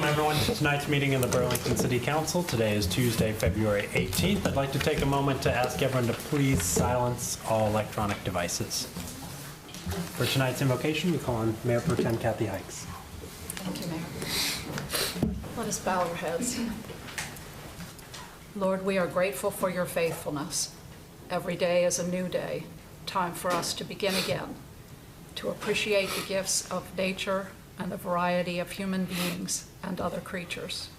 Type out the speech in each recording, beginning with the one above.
everyone to tonight's meeting of the Burlington City Council. Today is Tuesday, February 18th. I'd like to take a moment to ask everyone to please silence all electronic devices. For tonight's invocation, we call on Mayor Pro Tem Kathy Hikes. Thank you, Mayor. Let us bow our heads. Lord, we are grateful for your faithfulness. Every day is a new day, time for us to begin again, to appreciate the gifts of nature and the variety of human beings and other creatures.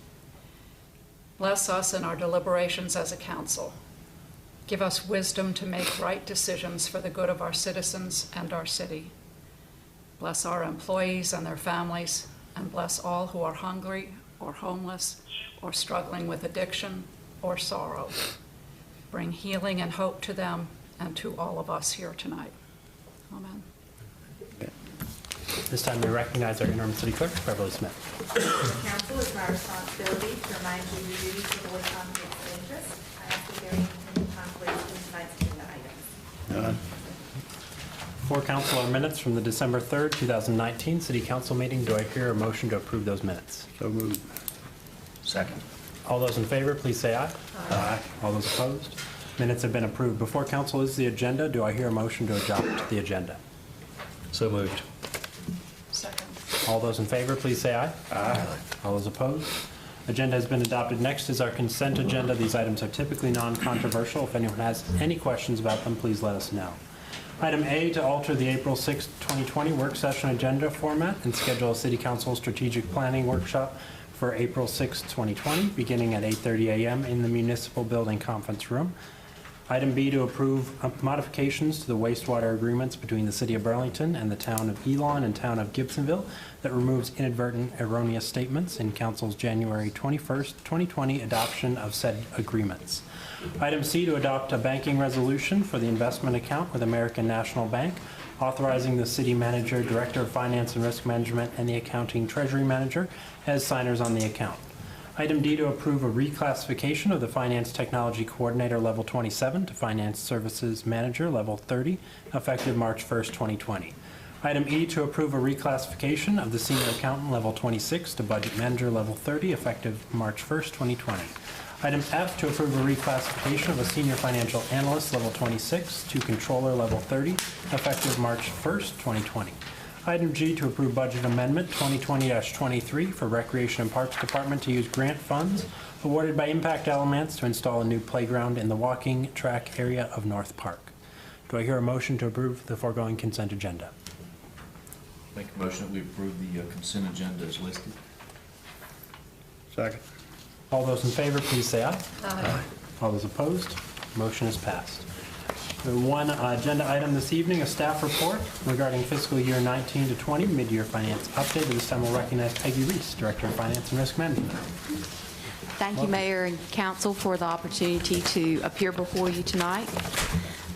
Bless us in our deliberations as a council. Give us wisdom to make right decisions for the good of our citizens and our city. Bless our employees and their families, and bless all who are hungry or homeless or struggling with addiction or sorrow. Bring healing and hope to them and to all of us here tonight. Amen. This time we recognize our interim city clerk, Beverly Smith. Council, it's my responsibility to remind you of your duties to avoid conflicts of interest. I ask that there are any potential conflicts in tonight's agenda items. None. For council are minutes from the December 3rd, 2019 City Council meeting. Do I hear a motion to approve those minutes? So moved. Second. All those in favor, please say aye. Aye. All those opposed? Minutes have been approved. Before council is the agenda. Do I hear a motion to adopt the agenda? So moved. Second. All those in favor, please say aye. Aye. All those opposed? Agenda has been adopted. Next is our consent agenda. These items are typically non-controversial. If anyone has any questions about them, please let us know. Item A, to alter the April 6, 2020 work session agenda format and schedule a City Council strategic planning workshop for April 6, 2020, beginning at 8:30 a.m. in the Municipal Building Conference Room. Item B, to approve modifications to the wastewater agreements between the City of Burlington and the Town of Elon and Town of Gibsonville that removes inadvertent erroneous statements in Council's January 21st, 2020 adoption of said agreements. Item C, to adopt a banking resolution for the investment account with American National Bank, authorizing the City Manager, Director of Finance and Risk Management, and the Accounting Treasury Manager as signers on the account. Item D, to approve a reclassification of the Finance Technology Coordinator Level 27 to Finance Services Manager Level 30, effective March 1st, 2020. Item E, to approve a reclassification of the Senior Accountant Level 26 to Budget Manager Level 30, effective March 1st, 2020. Item F, to approve a reclassification of a Senior Financial Analyst Level 26 to Controller Level 30, effective March 1st, 2020. Item G, to approve Budget Amendment 2020-23 for Recreation and Parks Department to use grant funds awarded by Impact Elements to install a new playground in the walking track area of North Park. Do I hear a motion to approve the foregoing consent agenda? Make a motion that we approve the consent agenda as listed. Second. All those in favor, please say aye. Aye. All those opposed? Motion is passed. The one agenda item this evening, a staff report regarding fiscal year 19 to 20 mid-year finance update. At this time, we'll recognize Peggy Reese, Director of Finance and Risk Management. Thank you, Mayor and Council, for the opportunity to appear before you tonight.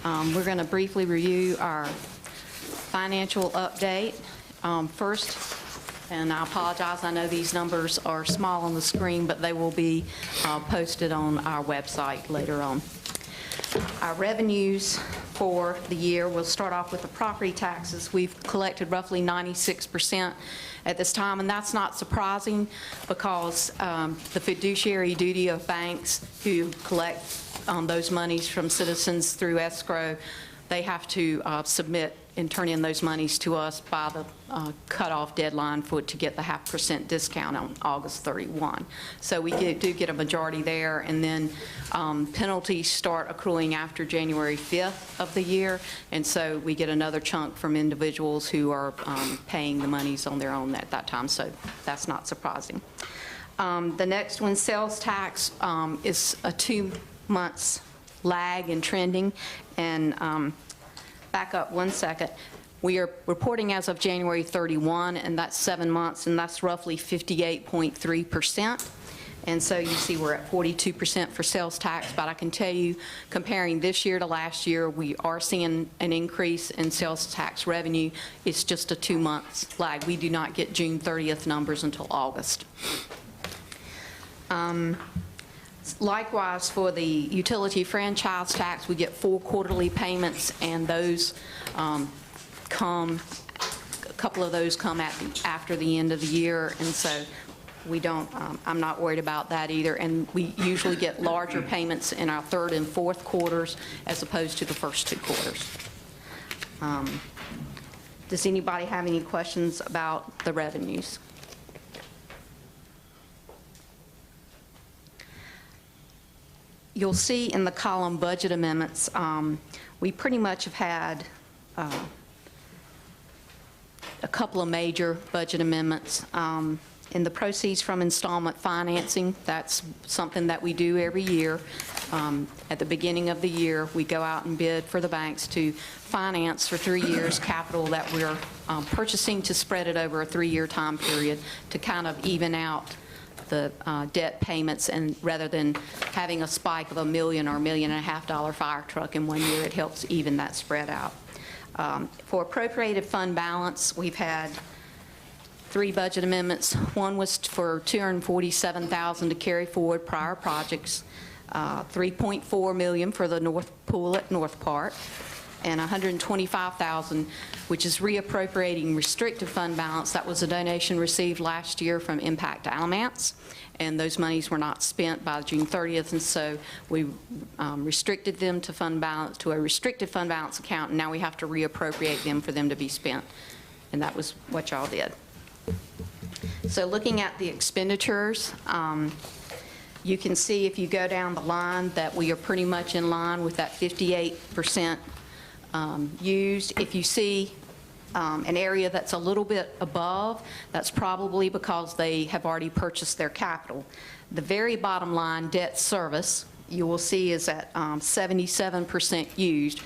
We're going to briefly review our financial update. First, and I apologize, I know these numbers are small on the screen, but they will be posted on our website later on. Our revenues for the year, we'll start off with the property taxes. We've collected roughly 96% at this time, and that's not surprising because the fiduciary duty of banks who collect those monies from citizens through escrow, they have to submit and turn in those monies to us by the cutoff deadline to get the 0.5% discount on August 31. So we do get a majority there, and then penalties start accruing after January 5th of the year, and so we get another chunk from individuals who are paying the monies on their own at that time, so that's not surprising. The next one, sales tax, is a 2 months lag in trending, and back up one second. We are reporting as of January 31, and that's 7 months, and that's roughly 58.3%. And so you see we're at 42% for sales tax, but I can tell you, comparing this year to last year, we are seeing an increase in sales tax revenue. It's just a 2 months lag. We do not get June 30th numbers until August. Likewise, for the utility franchise tax, we get 4 quarterly payments, and those a couple of those come after the end of the year, and so we don't, I'm not worried about that either. And we usually get larger payments in our third and fourth quarters as opposed to the first 2 quarters. Does anybody have any questions about the revenues? You'll see in the column budget amendments, we pretty much have had a couple of major budget amendments. In the proceeds from installment financing, that's something that we do every year. At the beginning of the year, we go out and bid for the banks to finance for 3 years capital that we're purchasing to spread it over a 3-year time period to kind of even out the debt payments, and rather than having a spike of $1 million or $1.5 million fire truck in 1 year, it helps even that spread out. For appropriated fund balance, we've had 3 budget amendments. One was for $247,000 to carry forward prior projects, $3.4 million for the North Pool at North Park, and $125,000, which is reappropriating restricted fund balance. That was a donation received last year from Impact Alamance, and those monies were not spent by June 30th, and so we restricted them to fund balance, to a restricted fund balance account, and now we have to reappropriate them for them to be spent, and that was what y'all did. So looking at the expenditures, you can see if you go down the line that we are pretty much in line with that 58% used. If you see an area that's a little bit above, that's probably because they have already purchased their capital. The very bottom line, debt service, you will see is at 77% used.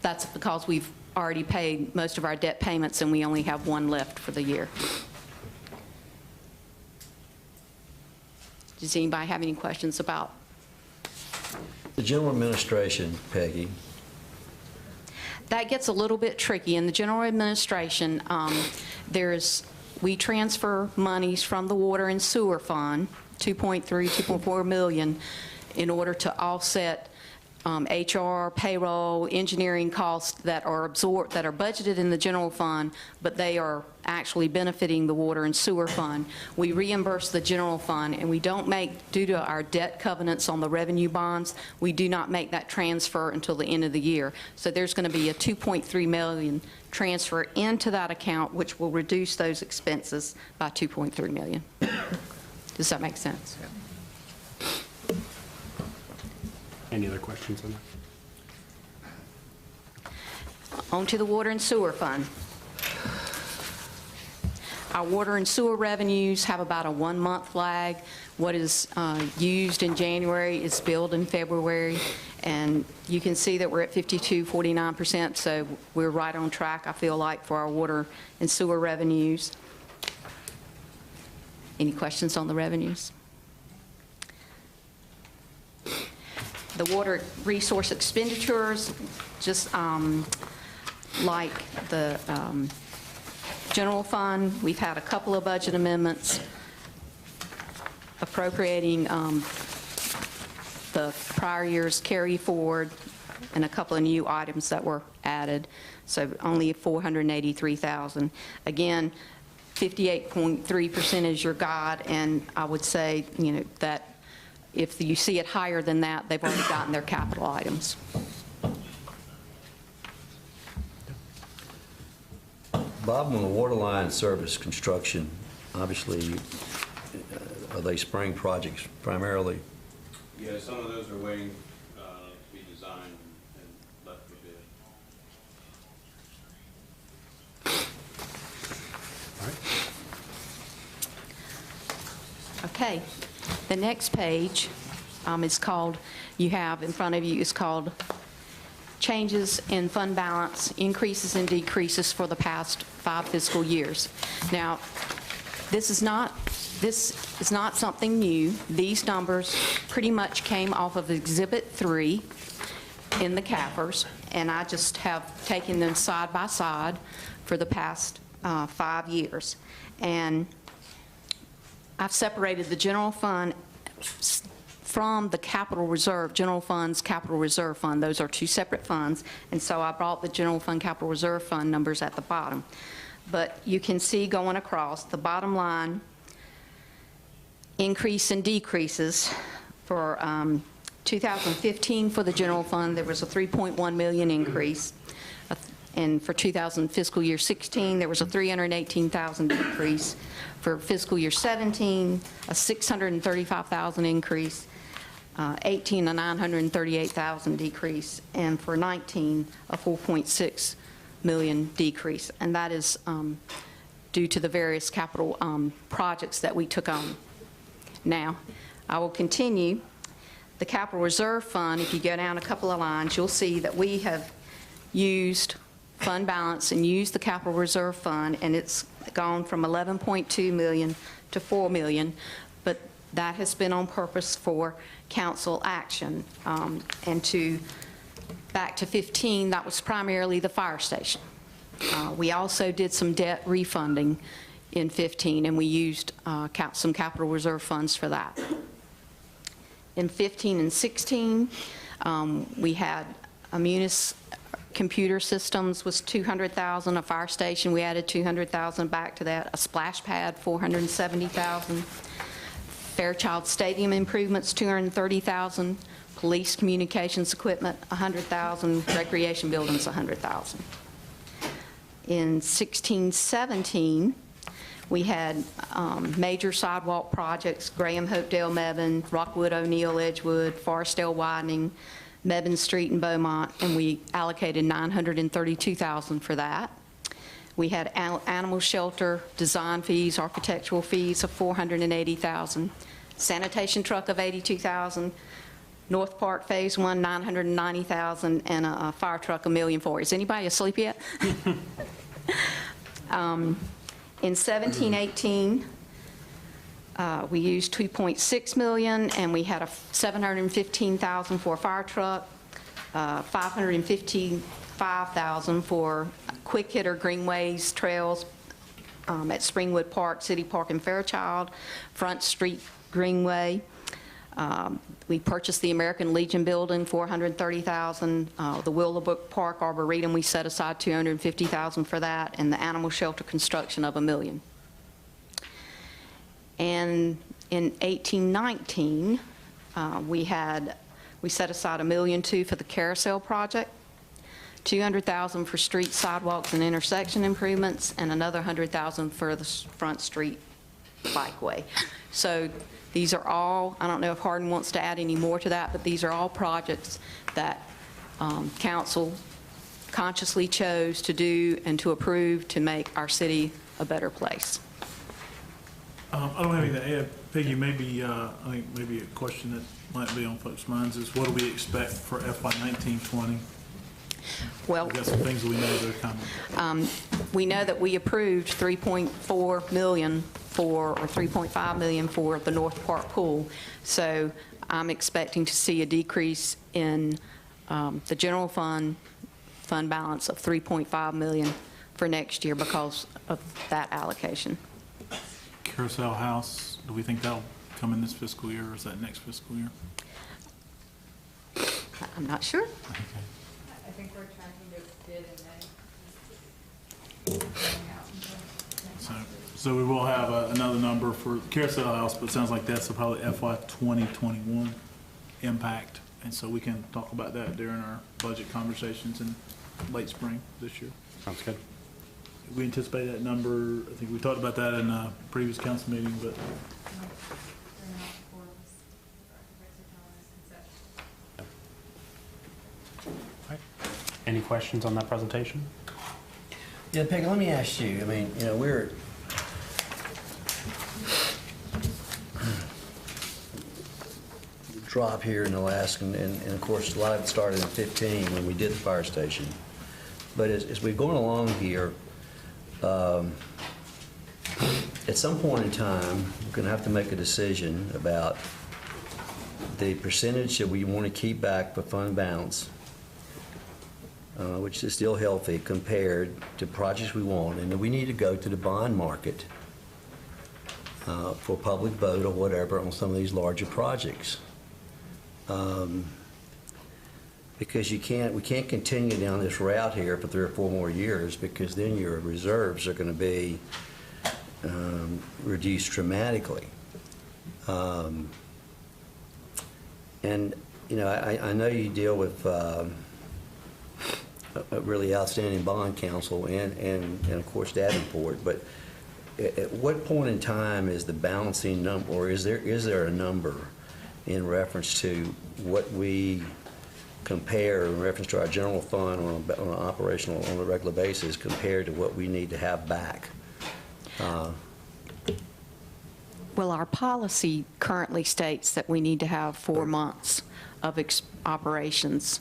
That's because we've already paid most of our debt payments and we only have 1 left for the year. Does anybody have any questions about? The general administration, Peggy. That gets a little bit tricky. In the general administration, we transfer monies from the water and sewer fund, 2.4 million, in order to offset HR, payroll, engineering costs that are absorbed, that are budgeted in the general fund, but they are actually benefiting the water and sewer fund. We reimburse the general fund, and we don't make, due to our debt covenants on the revenue bonds, we do not make that transfer until the end of the year. So there's going to be a 2.3 million transfer into that account, which will reduce those expenses by 2.3 million. Does that make sense? Any other questions on that? On to the water and sewer fund. Our water and sewer revenues have about a 1-month lag. What is used in January is billed in February, and you can see that we're at 52.49%, so we're right on track, I feel like, for our water and sewer revenues. Any questions on the revenues? The water resource expenditures, just like the general fund, we've had a couple of budget amendments appropriating the prior year's carry forward and a couple of new items that were added, so only 483,000. Again, 58.3% is your guide, and I would say, you know, that if you see it higher than that, they've already gotten their capital items. Bob, on the water line service construction, obviously, are they spring projects primarily? Yeah, some of those are waiting to be designed and left for bid. All right. Okay. The next page is called, you have in front of you, is called Changes in Fund Balance, Increases and Decreases for the Past 5 fiscal years. Now, this is not something new. These numbers pretty much came off of Exhibit 3 in the CAFRs, and I just have taken them side by side for the past 5 years. And I've separated the general fund from the capital reserve, general fund's capital reserve fund. Those are 2 separate funds, and so I brought the general fund capital reserve fund numbers at the bottom. But you can see going across, the bottom line increase and decreases. For 2015, for the general fund, there was a $3.1 million increase. And for fiscal year 16, there was a $318,000 decrease. For fiscal year 17, a $635,000 increase. 18, a $938,000 decrease. And for 19, a $4.6 million decrease. And that is due to the various capital projects that we took on. Now, I will continue. The capital reserve fund, if you go down a couple of lines, you'll see that we have used fund balance and used the capital reserve fund, and it's gone from $11.2 million to $4 million, but that has been on purpose for council action. And back to 15, that was primarily the fire station. We also did some debt refunding in 15, and we used some capital reserve funds for that. In 15 and 16, we had a Munis computer systems was $200,000, a fire station, we added $200,000 back to that, a splash pad, $470,000, Fairchild Stadium improvements, $230,000, police communications equipment, $100,000, recreation buildings, $100,000. In 16-17, we had major sidewalk projects, Graham, Hopedale, Mebane, Rockwood, O'Neill, Edgewood, Forestdale widening, Mebane Street and Beaumont, and we allocated $932,000 for that. We had animal shelter design fees, architectural fees of $480,000, sanitation truck of $82,000, North Park Phase 1, $990,000, and a fire truck, $1.4 million. Is anybody asleep yet? In 17-18, we used $2.6 million, and we had a $715,000 for a fire truck, $555,000 for quick hitter greenways, trails at Springwood Park, City Park, and Fairchild, Front Street Greenway. We purchased the American Legion building, $430,000. The Willowbrook Park Arboretum, we set aside $250,000 for that, and the animal shelter construction of $1 million. And in 18-19, we set aside $1.2 million for the carousel project, $200,000 for street sidewalks and intersection improvements, and another $100,000 for the Front Street bikeway. So these are all, I don't know if Hardin wants to add any more to that, but these are all projects that council consciously chose to do and to approve to make our city a better place. I don't have anything to add. Peggy, maybe, I think maybe a question that might be on folks' minds is what do we expect for FY 19-20? Well, We've got some things we know that are coming. we know that we approved $3.4 million or $3.5 million for the North Park pool. So I'm expecting to see a decrease in the general fund balance of $3.5 million for next year because of that allocation. Carousel House, do we think that'll come in this fiscal year, or is that next fiscal year? I'm not sure. Okay. I think we're tracking to bid in May. So we will have another number for Carousel House, but it sounds like that's probably FY 2021 impact. And so we can talk about that during our budget conversations in late spring this year. Sounds good. We anticipate that number, I think we talked about that in a previous council meeting, but Any questions on that presentation? Yeah, Peggy, let me ask you, I mean, you know, we're drop here in the last, and of course, a lot of it started in 15 when we did the fire station. But as we're going along here, at some point in time, we're going to have to make a decision about the percentage that we want to keep back for fund balance, which is still healthy compared to projects we want, and we need to go to the bond market for public vote or whatever on some of these larger projects. Because we can't continue down this route here for 3 or 4 more years, because then your reserves are going to be reduced dramatically. And, you know, I know you deal with a really outstanding bond counsel and of course Davenport, but at what point in time is the balancing number, or is there a number in reference to what we compare in reference to our general fund on a regular basis compared to what we need to have back? Well, our policy currently states that we need to have 4 months of operations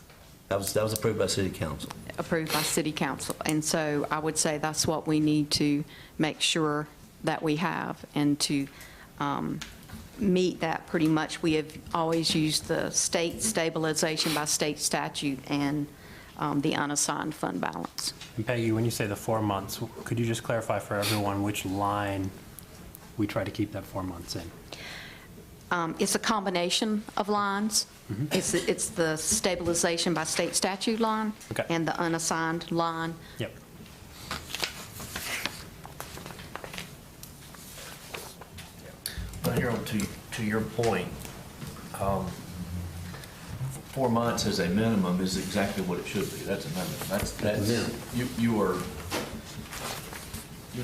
That was approved by City Council. approved by City Council. And so I would say that's what we need to make sure that we have, and to meet that pretty much. We have always used the state stabilization by state statute and the unassigned fund balance. And Peggy, when you say the 4 months, could you just clarify for everyone which line we try to keep that 4 months in? It's a combination of lines. It's the stabilization by state statute line Okay. and the unassigned line. Yep. Well, Harold, to your point, 4 months as a minimum is exactly what it should be. That's a minimum. That's you're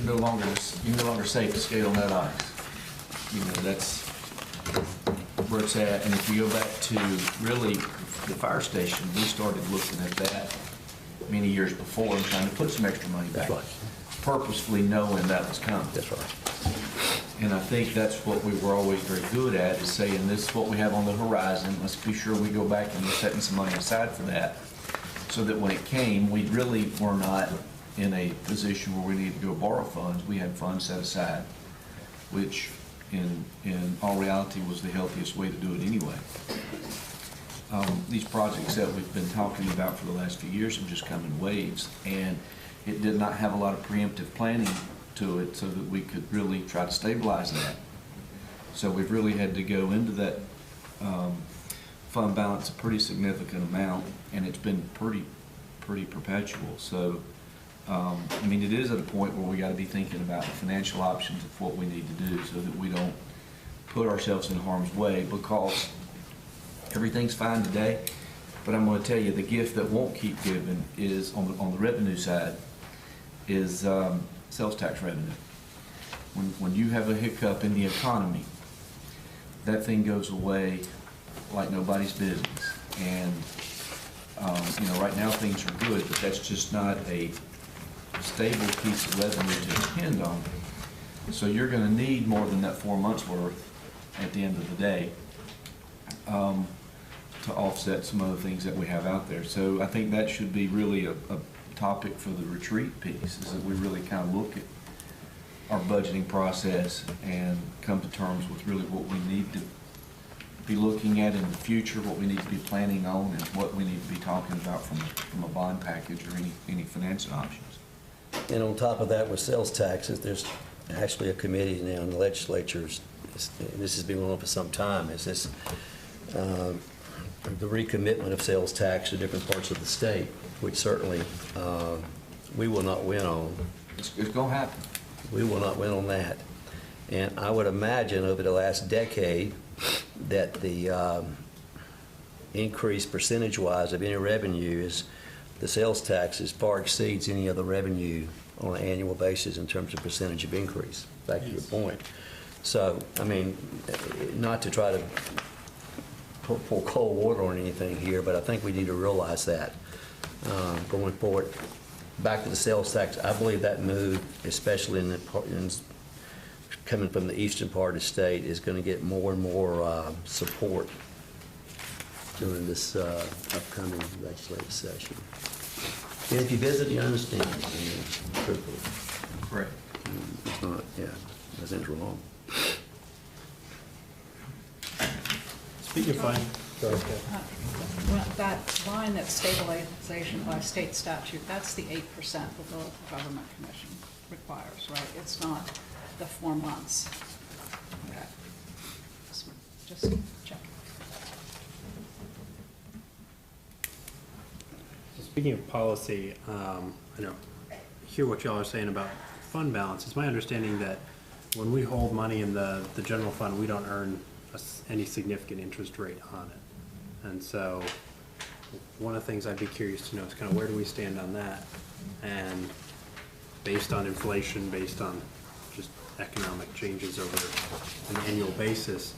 no longer safe to skate on that ice. You know, that's where it's at. And if you go back to really the fire station, we started looking at that many years before and trying to put some extra money back. That's right. Purposefully knowing that was coming. That's right. And I think that's what we were always very good at, is saying this is what we have on the horizon. Let's be sure we go back and we're setting some money aside for that, so that when it came, we really were not in a position where we needed to go borrow funds. We had funds set aside, which in all reality was the healthiest way to do it anyway. These projects that we've been talking about for the last few years have just come in waves, and it did not have a lot of preemptive planning to it so that we could really try to stabilize that. So we've really had to go into that fund balance a pretty significant amount, and it's been pretty perpetual. So I mean, it is at a point where we got to be thinking about the financial options of what we need to do so that we don't put ourselves in harm's way, because everything's fine today, but I'm going to tell you the gift that won't keep giving is on the revenue side is sales tax revenue. When you have a hiccup in the economy, that thing goes away like nobody's business. And you know, right now things are good, but that's just not a stable piece of revenue to depend on. So you're going to need more than that 4 months worth at the end of the day to offset some other things that we have out there. So I think that should be really a topic for the retreat piece, is that we really kind of look at our budgeting process and come to terms with really what we need to be looking at in the future, what we need to be planning on, and what we need to be talking about from a bond package or any financing options. And on top of that, with sales taxes, there's actually a committee now in the legislatures, this has been going on for some time, is this the recommitment of sales tax to different parts of the state, which certainly we will not win on. It's going to happen. We will not win on that. And I would imagine over the last decade that the increase percentage-wise of any revenue is the sales taxes far exceeds any other revenue on an annual basis in terms of percentage of increase, back to your point. So, I mean, not to try to pour cold water on anything here, but I think we need to realize that going forward. Back to the sales tax, I believe that move, especially in coming from the eastern part of the state, is going to get more and more support during this upcoming legislative session. And if you visit, you understand. Truthfully. Correct. It's not, yeah, nothing's wrong. Speaking of fine. Well, that line, that stabilization by state statute, that's the 8% that the local government commission requires, right? It's not the 4 months. Okay. Just check. Speaking of policy, I hear what y'all are saying about fund balance. It's my understanding that when we hold money in the general fund, we don't earn any significant interest rate on it. And so one of the things I'd be curious to know is kind of where do we stand on that? And based on inflation, based on just economic changes over an annual basis,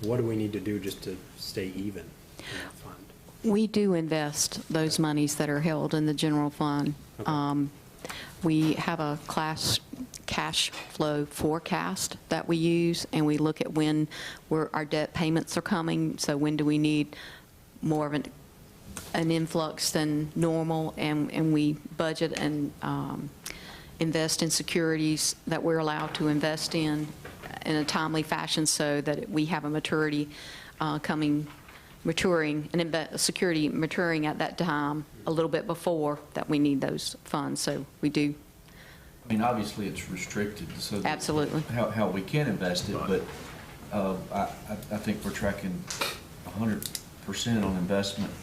what do we need to do just to stay even in that fund? We do invest those monies that are held in the general fund. Okay. We have a cash flow forecast that we use, and we look at when our debt payments are coming. So when do we need more of an influx than normal, and we budget and invest in securities that we're allowed to invest in a timely fashion so that we have a maturity maturing, and a security maturing at that time a little bit before that we need those funds. So we do. I mean, obviously, it's restricted, so that Absolutely. how we can invest it, but I think we're tracking 100% on investment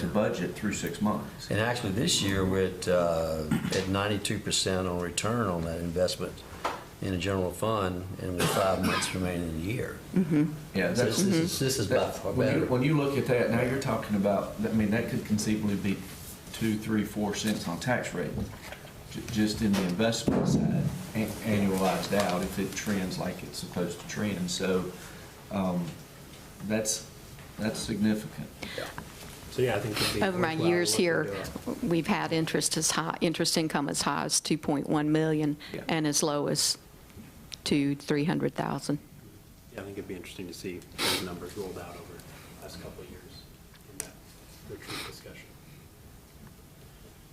to budget through 6 months. And actually, this year, we're at 92% on return on that investment in the general fund, and with 5 months remaining in the year. Yeah, So that's, this is by far better. when you look at that, now you're talking about, I mean, that could conceivably be 2, 3, 4 cents on tax rate, just in the investment side, annualized out, if it trends like it's supposed to trend. So that's significant. So yeah, I think it'd be Over my worthwhile years to look here, into it. we've had interest income as high as 2.1 million Yeah. and as low as 300,000. Yeah, I think it'd be interesting to see those numbers rolled out over the last couple of years in that retreat discussion.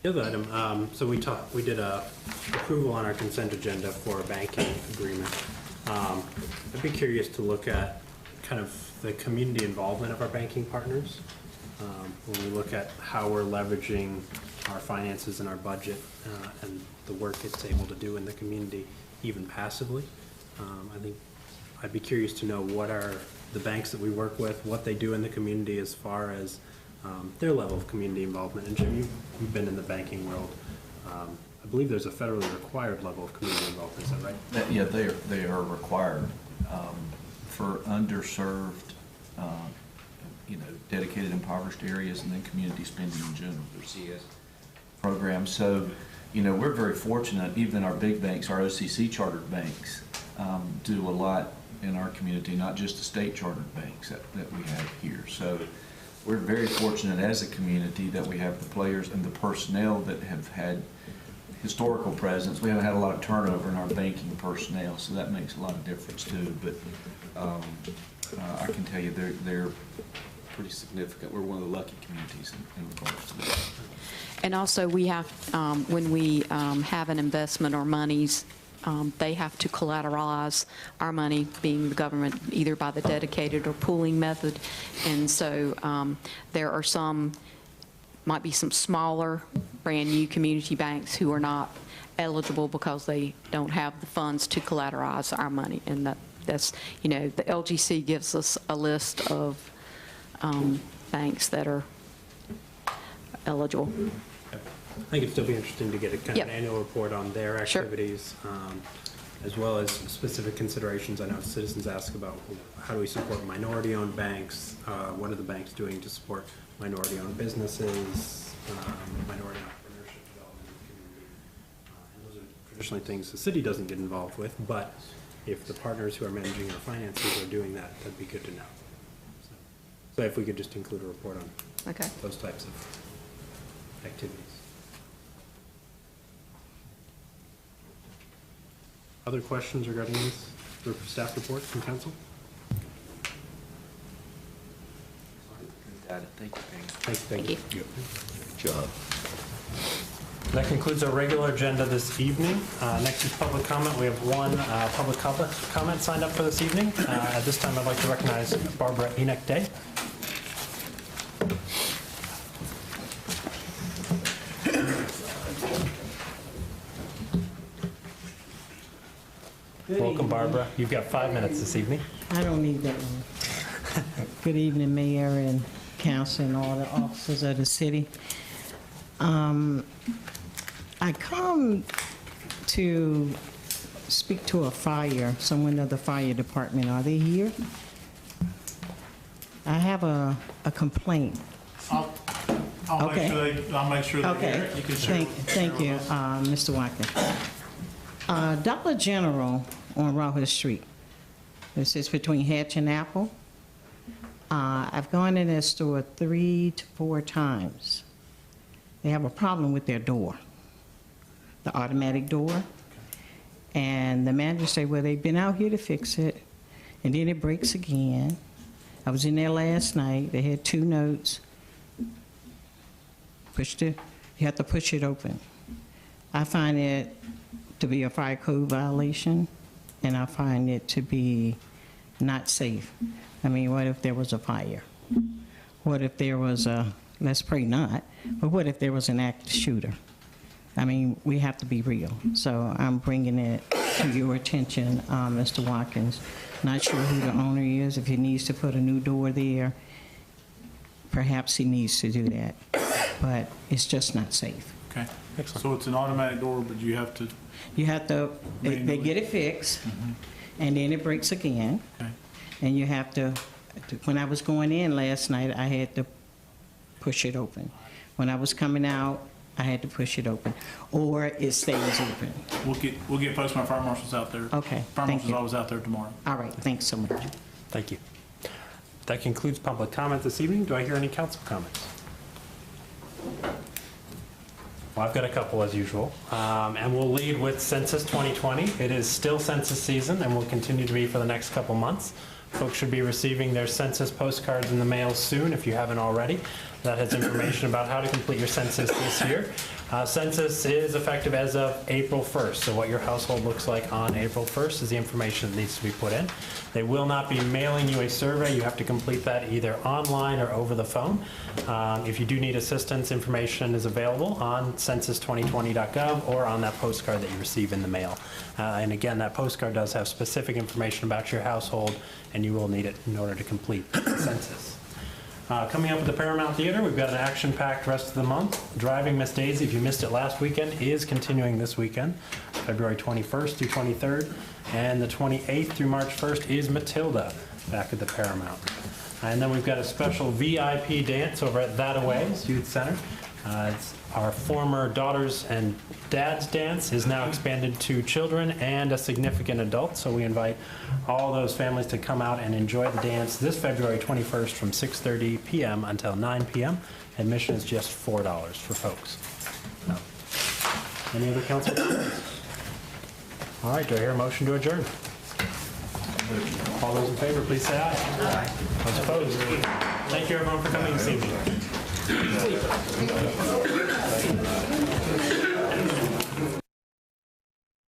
The other item, so we did a approval on our consent agenda for a banking agreement. I'd be curious to look at kind of the community involvement of our banking partners. When we look at how we're leveraging our finances and our budget and the work it's able to do in the community, even passively. I think I'd be curious to know what are the banks that we work with, what they do in the community as far as their level of community involvement. And Jim, you've been in the banking world. I believe there's a federally required level of community involvement, is that right? Yeah, they are required for underserved, dedicated impoverished areas, and then community spending in general, their CS programs. So, we're very fortunate, even our big banks, our OCC chartered banks, do a lot in our community, not just the state chartered banks that we have here. So we're very fortunate as a community that we have the players and the personnel that have had historical presence. We haven't had a lot of turnover in our banking personnel, so that makes a lot of difference too. But I can tell you they're pretty significant. We're one of the lucky communities in regards to that. And also, we have, when we have an investment or monies, they have to collateralize our money, being the government, either by the dedicated or pooling method. And so there are might be some smaller, brand-new community banks who are not eligible because they don't have the funds to collateralize our money. And that's, the LGC gives us a list of banks that are eligible. I think it'd still be interesting to get a kind of an annual report on their activities, as well as specific considerations. I know citizens ask about how do we support minority-owned banks, what are the banks doing to support minority-owned businesses, minority entrepreneurship development in the community. And those are traditionally things the city doesn't get involved with, but if the partners who are managing our finances are doing that, that'd be good to know. So if we could just include a report on those types of activities. Other questions regarding this staff report from council? Got it. Thank you, Pam. Thank you. Good job. That concludes our regular agenda this evening. Next is public comment. We have one public comment signed up for this evening. At this time, I'd like to recognize Barbara Enoch Day. Welcome, Barbara. You've got 5 minutes this evening. I don't need that long. Good evening, Mayor and Council and all the officers of the city. I come to speak to a fire, someone of the fire department. Are they here? I have a complaint. I'll Okay. I'll make sure they're Okay, here. You can share. thank you, Mr. Watkins. Dollar General on Rawhurst Street. This is between Hatch and Apple. I've gone in that store 3 to 4 times. They have a problem with their door, the automatic door. And the manager said, well, they've been out here to fix it, and then it breaks again. I was in there last night. They had 2 notes. You have to push it open. I find it to be a fire code violation, and I find it to be not safe. I mean, what if there was a fire? What if there was let's pray not, but what if there was an active shooter? I mean, we have to be real. So I'm bringing it to your attention, Mr. Watkins. Not sure who the owner is. If he needs to put a new door there, perhaps he needs to do that. But it's just not safe. Okay. Excellent. So it's an automatic door, but you have to, They get it fixed, and then it breaks again. okay. And you have to, when I was going in last night, I had to push it open. When I was coming out, I had to push it open, or it stays open. We'll get Postman Fire Marshal's out there. Okay, Fire thank Marshal's you. always out there tomorrow. All right, thanks so much. Thank you. That concludes public comment this evening. Do I hear any council comments? Well, I've got a couple as usual, and we'll lead with Census 2020. It is still census season and will continue to be for the next couple months. Folks should be receiving their census postcards in the mail soon if you haven't already. That has information about how to complete your census this year. Census is effective as of April 1st, so what your household looks like on April 1st is the information that needs to be put in. They will not be mailing you a survey. You have to complete that either online or over the phone. If you do need assistance, information is available on census2020.gov or on that postcard that you receive in the mail. And again, that postcard does have specific information about your household, and you will need it in order to complete the census. Coming up at the Paramount Theater, we've got an action-packed rest of the month. Driving Miss Daisy, if you missed it last weekend, is continuing this weekend, February 21st through 23rd, and the 28th through March 1st is Matilda back at the Paramount. And then we've got a special VIP dance over at That Away's Youth Center. It's our former Daughters and Dads dance is now expanded to children and a significant adult, so we invite all those families to come out and enjoy the dance this February 21st from 6:30 p.m. until 9 p.m. Admission is just $4 for folks. Any other council comments? All right, do I hear a motion to adjourn? All those in favor, please say aye. Aye. Those opposed? Thank you, everyone, for coming this evening.